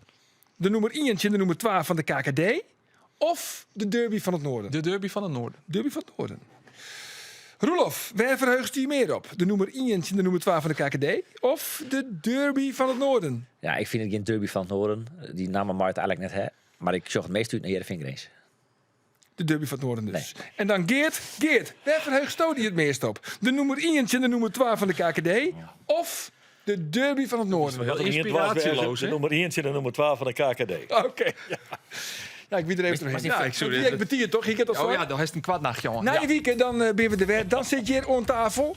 De nummer 1 en de nummer 12 van de KKD? Of de derby van het Noorden? De derby van het Noorden. Derby van het Noorden. Roelof, waar verheugt hij meer op? De nummer 1 en de nummer 12 van de KKD? Of de derby van het Noorden? ja, ik vind het geen derby van het Noorden. Die namen Mart eigenlijk net, hè. Maar ik zocht het meest uit naar Heerenveen Grace. De derby van het Noorden dus. En dan Geert. Geert, waar verheugt hij het meest op? De nummer 1 en de nummer 12 van de KKD? Of de derby van het Noorden? Wel inspiratieloos, De hè? nummer 1 en de nummer 12 van de KKD. Oké. Ja. Ja, ik wie er even doorheen. Maar Ja, ik betier toch? Ik het al Oh ja, dan is het een kwartnacht, jongen. Na je weekend dan ben we er weer. Dan zit je hier aan tafel.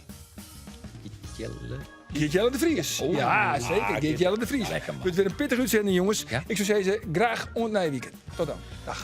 Geert-Jelle de Vries. Ja, zeker. Geert-Jelle de Vries. Lekker, man. Het wordt weer een pittige uitzending, jongens. Ja? Ik zou zeggen, graag aan na je weekend. Tot dan. Dag.